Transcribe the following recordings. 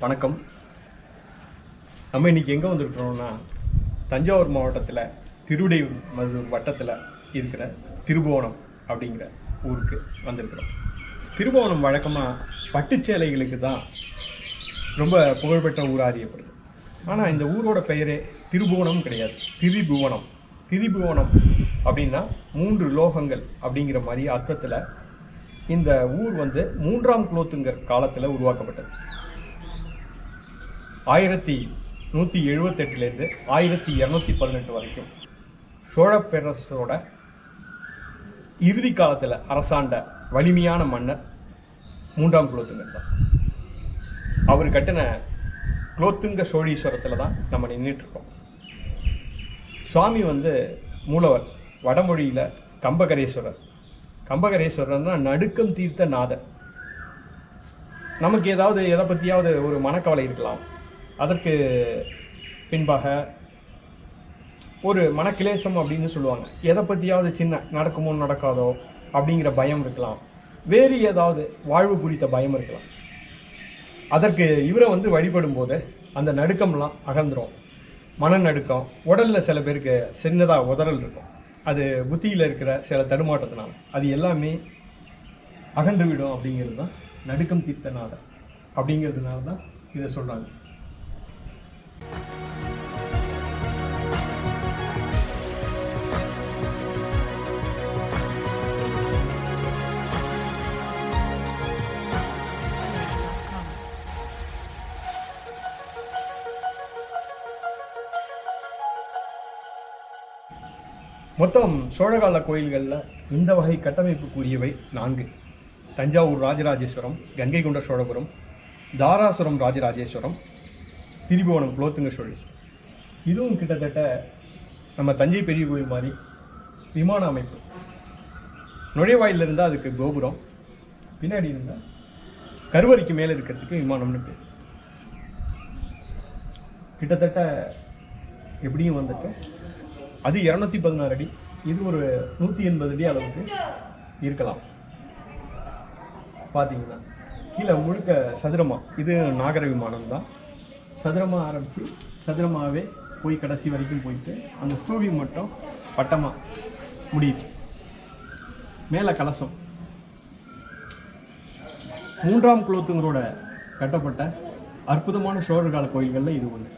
வணக்கம். நம்ம இன்றைக்கி எங்கே வந்திருக்கிறோம்னா தஞ்சாவூர் மாவட்டத்தில் திருவிடைமருதூர் வட்டத்தில் இருக்கிற திருபுவனம் அப்படிங்கிற ஊருக்கு வந்திருக்கிறோம். திருபுவனம் வழக்கமாக பட்டுச்சேலைகளுக்கு தான் ரொம்ப புகழ்பெற்ற ஊராக அறியப்படுது. ஆனால் இந்த ஊரோட பெயரே திருபுவனம் கிடையாது, திரிபுவனம். திரிபுவனம் அப்படின்னா 3 லோகங்கள் அப்படிங்கிற மாதிரி அர்த்தத்தில் இந்த ஊர் வந்து 3ஆம் குலோத்துங்கர் காலத்தில் உருவாக்கப்பட்டது. 1178 1218 வரைக்கும் சோழ பேரரசோட இறுதி காலத்தில் அரசாண்ட வலிமையான மன்னர் 3ஆம் குலோத்துங்கர் தான். அவர் கட்டின குலோத்துங்க சோழீஸ்வரத்தில் தான் நம்ம நின்றுட்டுருக்கோம். சுவாமி வந்து மூலவர், வடமொழியில் கம்பகரேஸ்வரர். கம்பகரேஸ்வரர்னா நடுக்கம் தீர்த்த நாதர். நமக்கு ஏதாவது எதை பற்றியாவது ஒரு மனக்கவலை இருக்கலாம், அதற்கு பின்பாக ஒரு மனக்கிலேசம் அப்படின்னு சொல்லுவாங்க, எதை பற்றியாவது சின்ன நடக்குமோ நடக்காதோ அப்படிங்கிற பயம் இருக்கலாம், வேறு ஏதாவது வாழ்வு குறித்த பயம் இருக்கலாம். அதற்கு இவரை வந்து வழிபடும் போது அந்த நடுக்கம்லாம் அகன்றுடும். மனநடுக்கம், உடலில் சில பேருக்கு சின்னதாக உதறல் இருக்கும், அது புத்தியில் இருக்கிற சில தடுமாற்றத்தினால அது எல்லாமே அகன்று விடும். அப்படிங்கிறது தான் நடுக்கம் தீர்த்தநாதர். அப்படிங்கிறதுனால தான் இதை சொல்கிறாங்க. மொத்தம் சோழகால கோயில்களில் இந்த வகை கட்டமைப்புக்குரியவை 4. தஞ்சாவூர் ராஜராஜேஸ்வரம், கங்கை கொண்ட சோழபுரம், தாராசுரம் ராஜராஜேஸ்வரம், திரிபுவனம் குலோத்துங்க சோழீஸ்வரம். இதுவும் கிட்டத்தட்ட நம்ம தஞ்சை பெரிய கோயில் மாதிரி விமான அமைப்பு. நுழைவாயில் இருந்தால் அதுக்கு கோபுரம், பின்னாடி இருந்தால் கருவறைக்கு மேலே இருக்கிறதுக்கு விமானம்னு பேர். கிட்டத்தட்ட எப்படியும் வந்துட்டு அது 216 அடி, இது ஒரு 180 அடி அளவுக்கு இருக்கலாம். பார்த்தீங்கன்னா கீழே முழுக்க சதுரமா, இது நாகர விமானம் தான். சதுரமாக ஆரம்பித்து சதுரமாகவே போய் கடைசி வரைக்கும் போயிட்டு அந்த ஸ்டோவி மட்டும் பட்டமாக முடியுது. மேலே கலசம். 3ஆம் குலோத்துங்கரோட கட்டப்பட்ட அற்புதமான சோழர் கால கோயில்களில் இது ஒன்று.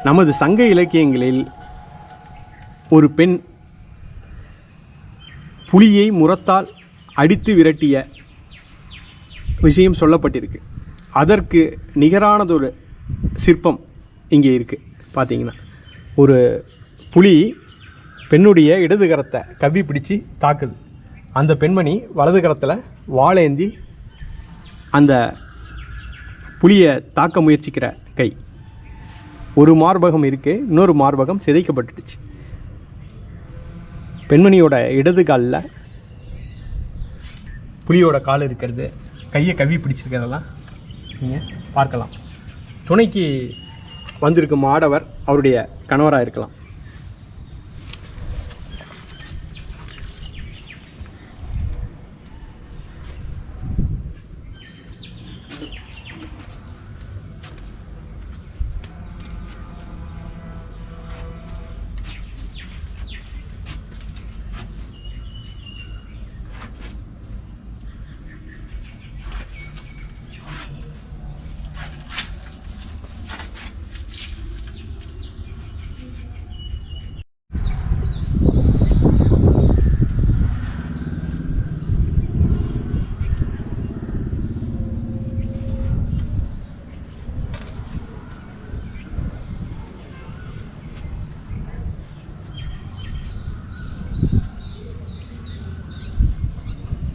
நமது சங்க இலக்கியங்களில் ஒரு பெண் புலியை முரத்தால் அடித்து விரட்டிய விஷயம் சொல்லப்பட்டிருக்கு. அதற்கு நிகரானதொரு சிற்பம் இங்கே இருக்குது. பார்த்தீங்கன்னா ஒரு புலி பெண்ணுடைய இடது கரத்தை கவ்வி பிடிச்சி தாக்குது. அந்த பெண்மணி வலது கரத்தில் வாளேந்தி அந்த புலியை தாக்க முயற்சிக்கிற கை. ஒரு மார்பகம் இருக்குது, இன்னொரு மார்பகம் சிதைக்கப்பட்டுடுச்சு. பெண்மணியோட இடது காலில் புலியோட கால் இருக்கிறது, கையை கவ்வி பிடிச்சிருக்கிறதெல்லாம் நீங்கள் பார்க்கலாம். துணைக்கு வந்திருக்கும் ஆடவர் அவருடைய கணவராக இருக்கலாம்.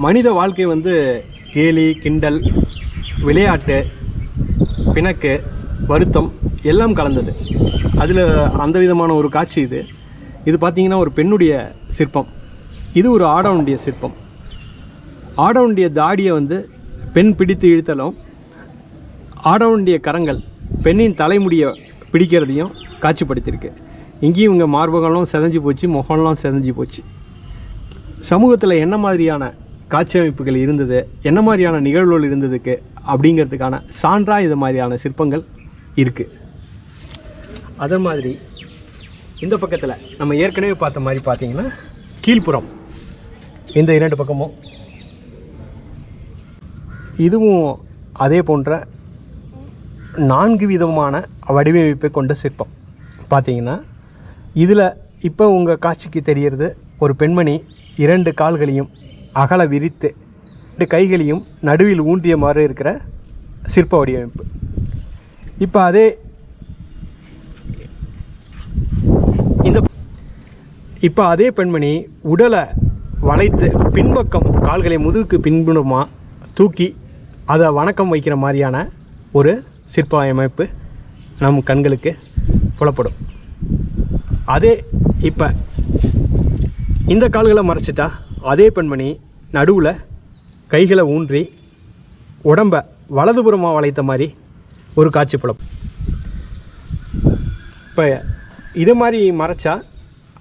மனித வாழ்க்கை வந்து கேலி, கிண்டல், விளையாட்டு, பிணக்கு, வருத்தம் எல்லாம் கலந்தது. அதில் அந்த விதமான ஒரு காட்சி இது. இது பார்த்திங்கன்னா ஒரு பெண்ணுடைய சிற்பம். இது ஒரு ஆடவனுடைய சிற்பம். ஆடவனுடைய தாடியை வந்து பெண் பிடித்து இழுத்தலும், ஆடவனுடைய கரங்கள் பெண்ணின் தலைமுடியை பிடிக்கிறதையும் காட்சிப்படுத்தியிருக்கு. இங்கேயும் இவங்க மார்பகம்லாம் செதஞ்சு போச்சு, முகம்லாம் செதஞ்சு போச்சு. சமூகத்தில் என்ன மாதிரியான காட்சி அமைப்புகள் இருந்தது, என்ன மாதிரியான நிகழ்வுகள் இருந்ததுக்கு அப்படிங்கிறதுக்கான சான்றாக இது மாதிரியான சிற்பங்கள் இருக்குது. அதே மாதிரி இந்த பக்கத்தில் நம்ம ஏற்கனவே பார்த்த மாதிரி பார்த்திங்கன்னா கீழ்ப்புறம் இந்த 2 பக்கமும் இதுவும் அதே போன்ற 4 விதமான வடிவமைப்பை கொண்ட சிற்பம். பார்த்திங்கன்னா இதில் இப்போ உங்கள் காட்சிக்கு தெரிகிறது ஒரு பெண்மணி 2 கால்களையும் அகல விரித்து 2 கைகளையும் நடுவில் ஊன்றிய மாதிரி இருக்கிற சிற்ப வடிவமைப்பு. இப்போ அதே பெண்மணி உடலை வளைத்து பின்பக்கம் கால்களை முதுகுக்கு பின்புறமாக தூக்கி அதை வணக்கம் வைக்கிற மாதிரியான ஒரு சிற்ப அமைப்பு நம் கண்களுக்கு புலப்படும். அதே இப்போ இந்த கால்களை மறைச்சிட்டா அதே பெண்மணி நடுவில் கைகளை ஊன்றி உடம்பை வலதுபுறமாக வளைத்த மாதிரி ஒரு காட்சி புலப்படும். இப்போ இது மாதிரி மறைச்சா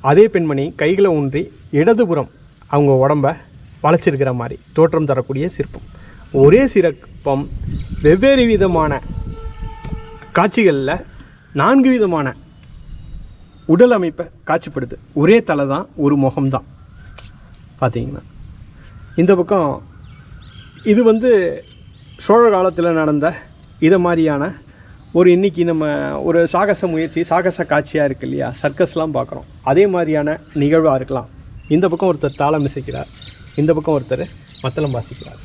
அதே பெண்மணி கைகளை ஊன்றி இடதுபுறம் அவங்க உடம்பை வளைச்சிருக்கிற மாதிரி தோற்றம் தரக்கூடிய சிற்பம். ஒரே சிற்பம் வெவ்வேறு விதமான காட்சிகளில் 4 விதமான உடல் அமைப்பை காட்சிப்படுது. ஒரே தலை தான், ஒரு முகம்தான். பார்த்தீங்கன்னா இந்த பக்கம் இது வந்து சோழ காலத்தில் நடந்த இதை மாதிரியான ஒரு இன்றைக்கி நம்ம ஒரு சாகச முயற்சி, சாகச காட்சியாக இருக்குது இல்லையா, சர்க்கஸ்லாம் பார்க்குறோம். அதே மாதிரியான நிகழ்வாக இருக்கலாம். இந்த பக்கம் ஒருத்தர் தாளம் இசைக்கிறார், இந்த பக்கம் ஒருத்தர் மத்தளம் வாசிக்கிறார்.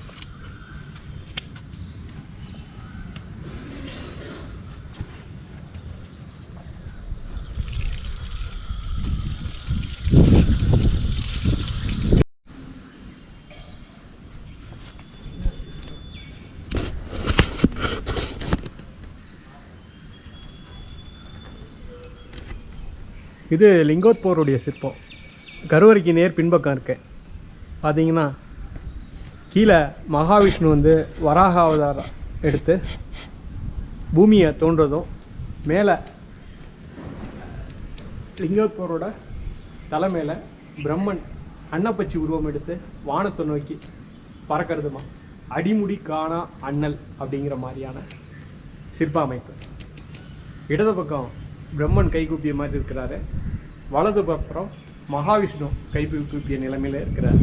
இது லிங்கோத்பவருடைய சிற்பம். கருவறைக்கு நேர் பின்பக்கம் இருக்கு. பார்த்தீங்கன்னா கீழே மகாவிஷ்ணு வந்து வராக அவதாரம் எடுத்து பூமியை தோன்றதும், மேலே லிங்கோத்பவரோட தலை மேலே பிரம்மன் அன்னப்பச்சி உருவம் எடுத்து வானத்தை நோக்கி பறக்கிறதுமா, அடிமுடி காணா அண்ணல் அப்படிங்கிற மாதிரியான சிற்ப அமைப்பு. இடது பக்கம் பிரம்மன் கைகூப்பிய மாதிரி இருக்கிறாரு, வலது பக்கம் மகாவிஷ்ணு கைகூப்பிய நிலைமையில் இருக்கிறார்.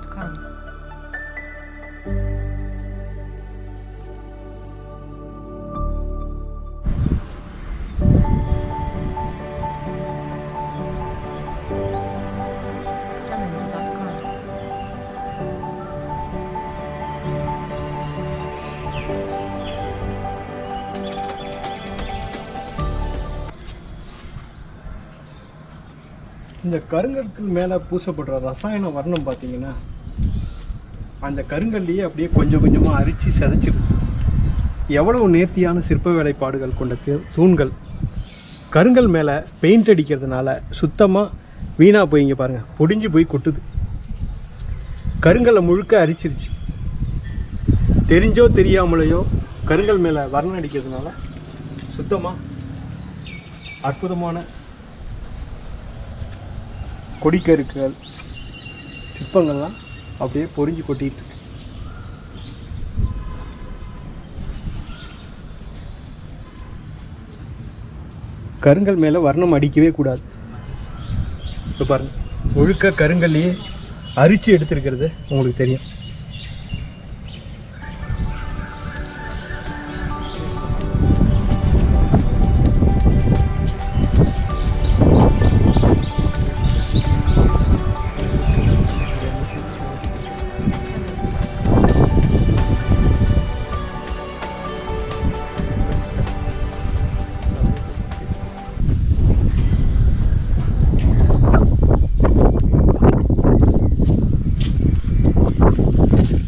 Jamendo.com. இந்த கருங்கற்கள் மேலே பூசப்படுற ரசாயன வர்ணம் பார்த்தீங்கன்னா அந்த கருங்கல்லையே அப்படியே கொஞ்சம் கொஞ்சமாக அரிச்சு செதைச்சிடும். எவ்வளவு நேர்த்தியான சிற்ப வேலைப்பாடுகள் கொண்ட தூண்கள் கருங்கல் மேலே பெயிண்ட் அடிக்கிறதுனால சுத்தமாக வீணாக போய் இங்கே பாருங்கள் பொடிஞ்சு போய் கொட்டுது. கருங்கல்லை முழுக்க அரிச்சிருச்சு. தெரிஞ்சோ தெரியாமலையோ கருங்கல் மேலே வர்ணம் அடிக்கிறதுனால சுத்தமாக அற்புதமான கொடிக்கருக்கள் சிற்பங்கள்லாம் அப்படியே பொறிஞ்சு கொட்டிட்டு இருக்கு. கருங்கல் மேலே வர்ணம் அடிக்கவே கூடாது. இப்போ பாருங்க முழுக்க கருங்கல்லையே அரிச்சு எடுத்திருக்கிறது உங்களுக்கு தெரியும்.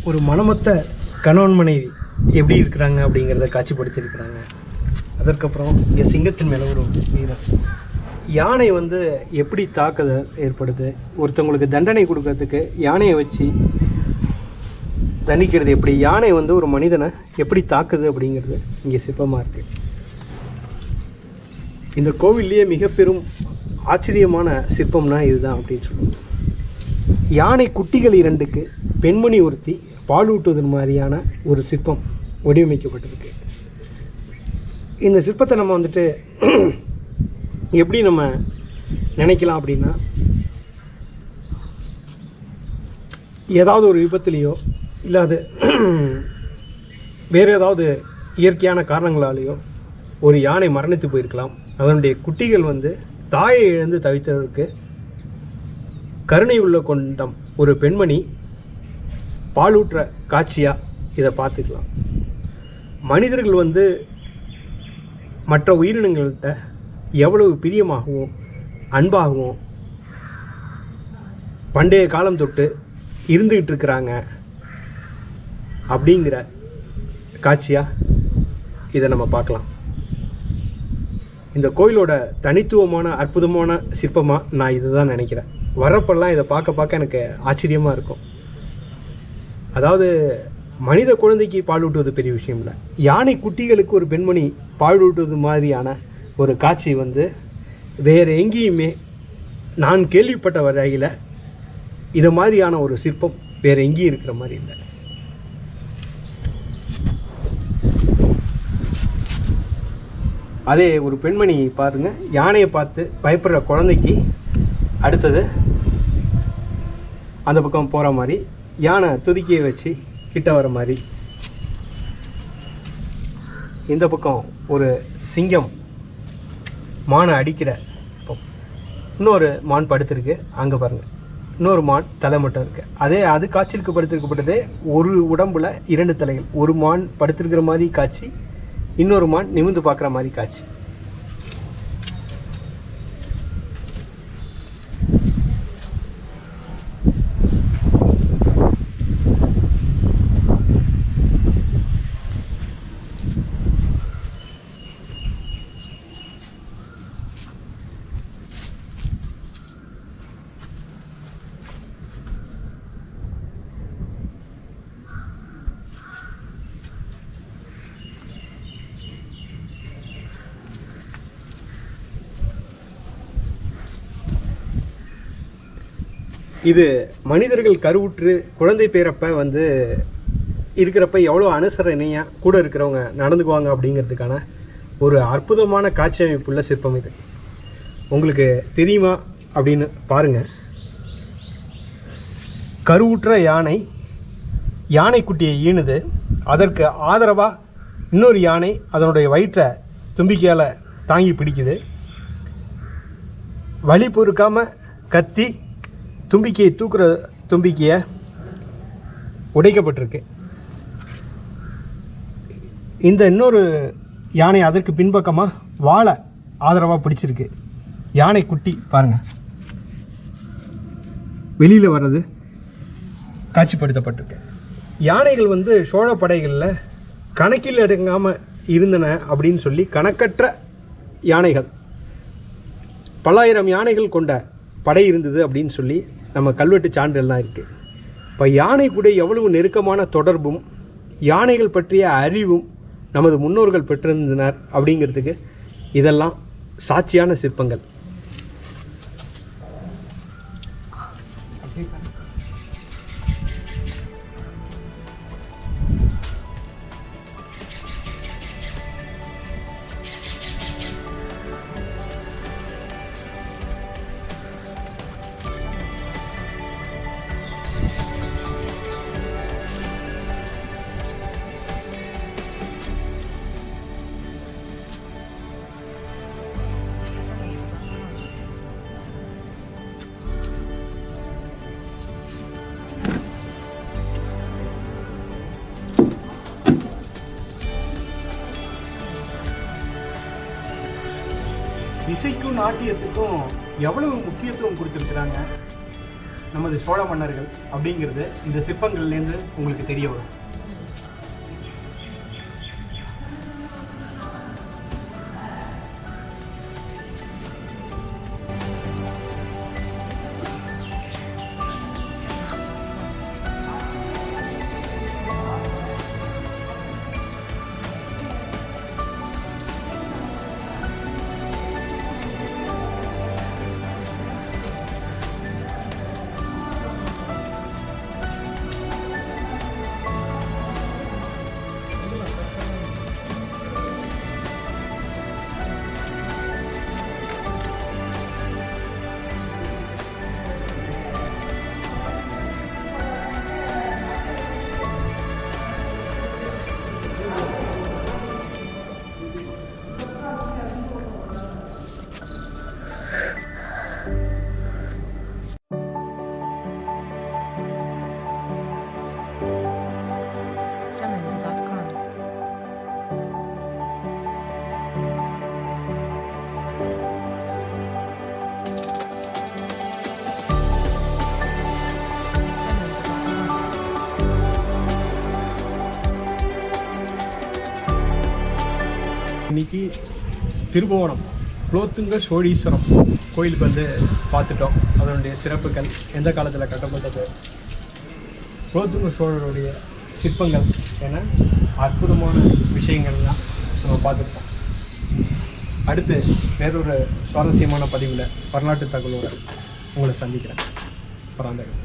ஒரு மனமொத்த கணவன் மனைவி எப்படி இருக்கிறாங்க அப்படிங்கிறத காட்சிப்படுத்தியிருக்கிறாங்க. அதற்கப்புறம் இங்கே சிங்கத்தின் மேலே ஒரு வீரம். யானை வந்து எப்படி தாக்குதல் ஏற்படுது, ஒருத்தவங்களுக்கு தண்டனை கொடுக்கறதுக்கு யானையை வச்சு தண்டிக்கிறது எப்படி, யானை வந்து ஒரு மனிதனை எப்படி தாக்குது அப்படிங்கிறது இங்கே சிற்பமாக இருக்குது. இந்த கோவில்லையே மிக பெரும் ஆச்சரியமான சிற்பம்னா இதுதான் அப்படின்னு சொல்லுவோம். யானை குட்டிகள் 2க்கு பெண்மணி ஒருத்தி பாலூட்டுவது மாதிரியான ஒரு சிற்பம் வடிவமைக்கப்பட்டிருக்கு. இந்த சிற்பத்தை நம்ம வந்துட்டு எப்படி நம்ம நினைக்கலாம் அப்படின்னா, ஏதாவது ஒரு விபத்துலேயோ இல்லை அது வேறு ஏதாவது இயற்கையான காரணங்களாலேயோ ஒரு யானை மரணித்து போயிருக்கலாம். அதனுடைய குட்டிகள் வந்து தாயை இழந்து தவித்ததற்கு கருணை உள்ள கொண்டம் ஒரு பெண்மணி பாலூற்ற காட்சியாக இதை பார்த்துக்கலாம். மனிதர்கள் வந்து மற்ற உயிரினங்கள்கிட்ட எவ்வளவு பிரியமாகவும் அன்பாகவும் பண்டைய காலம் தொட்டு இருந்துக்கிட்டு இருக்கிறாங்க அப்படிங்கிற காட்சியாக இதை நம்ம பார்க்கலாம். இந்த கோயிலோட தனித்துவமான அற்புதமான சிற்பமாக நான் இதை தான் நினைக்கிறேன். வரப்பெல்லாம் இதை பார்க்க எனக்கு ஆச்சரியமாக இருக்கும். அதாவது மனித குழந்தைக்கு பாலூட்டுவது பெரிய விஷயம் இல்லை, யானை குட்டிகளுக்கு ஒரு பெண்மணி பாலூட்டுவது மாதிரியான ஒரு காட்சி வந்து வேறு எங்கேயுமே நான் கேள்விப்பட்ட வரையில் இது மாதிரியான ஒரு சிற்பம் வேறு எங்கேயும் இருக்கிற மாதிரி இல்லை. அதே ஒரு பெண்மணி பாருங்கள், யானையை பார்த்து பயப்படுற குழந்தைக்கு அடுத்தது அந்த பக்கம் போகிற மாதிரி யானை துதிக்கையை வச்சு கிட்ட வர மாதிரி, இந்த பக்கம் ஒரு சிங்கம் மானை அடிக்கிற இன்னொரு மான் படுத்திருக்கு. அங்கே பாருங்கள் இன்னொரு மான் தலை மட்டும் இருக்குது. அது காட்சிக்கு படுத்திருக்கப்பட்டதே ஒரு உடம்புல 2 தலைகள். ஒரு மான் படுத்திருக்கிற மாதிரி காட்சி, இன்னொரு மான் நிமிர்ந்து பார்க்குற மாதிரி காட்சி. இது மனிதர்கள் கருவுற்று குழந்தை பேரப்ப வந்து இருக்கிறப்ப எவ்வளோ அனுசரணையாக கூட இருக்கிறவங்க நடந்துக்குவாங்க அப்படிங்கிறதுக்கான ஒரு அற்புதமான காட்சி அமைப்புள்ள சிற்பம் இது. உங்களுக்கு தெரியுமா அப்படின்னு பாருங்கள். கருவுற்ற யானை யானைக்குட்டியை ஈனுது. அதற்கு ஆதரவாக இன்னொரு யானை அதனுடைய வயிற்றை தும்பிக்கையால் தாங்கி பிடிக்குது. வலி பொறுக்காமல் கத்தி தும்பிக்கையை தூக்குற தும்பிக்கையை உடைக்கப்பட்டிருக்கு. இந்த இன்னொரு யானை அதற்கு பின்பக்கமாக வாழை ஆதரவாக பிடிச்சிருக்கு. யானை குட்டி பாருங்கள் வெளியில் வர்றது காட்சிப்படுத்தப்பட்டிருக்கு. யானைகள் சோழ படைகளில் கணக்கில் அடங்காமல் இருந்தன அப்படின்னு சொல்லி கணக்கற்ற யானைகள், பல்லாயிரம் யானைகள் கொண்ட படை இருந்தது அப்படின்னு சொல்லி நம்ம கல்வெட்டு சான்றெல்லாம் இருக்குது. இப்போ யானை கூட எவ்வளவு நெருக்கமான தொடர்பும் யானைகள் பற்றிய அறிவும் நமது முன்னோர்கள் பெற்றிருந்தனர் அப்படிங்கிறதுக்கு இதெல்லாம் சாட்சியான சிற்பங்கள். இசைக்கும் நாட்டியத்துக்கும் எவ்வளவு முக்கியத்துவம் கொடுத்துருக்குறாங்க நமது சோழ மன்னர்கள் அப்படிங்கிறது இந்த சிற்பங்கள்லேருந்து உங்களுக்கு தெரிய வரும். இன்னைக்கு திருபுவனம் குலோத்துங்க சோழீஸ்வரம் கோயிலுக்கு பார்த்துட்டோம். அதனுடைய சிறப்புகள், எந்த காலத்தில் கட்டப்பட்டது, குலோத்துங்க சோழருடைய சிற்பங்கள் என அற்புதமான விஷயங்கள்லாம் நம்ம பார்த்துருக்கோம். அடுத்து வேறொரு சுவாரஸ்யமான பதிவில் வரலாற்று தகவலோடு உங்களை சந்திக்கிறேன். பராந்தகன்.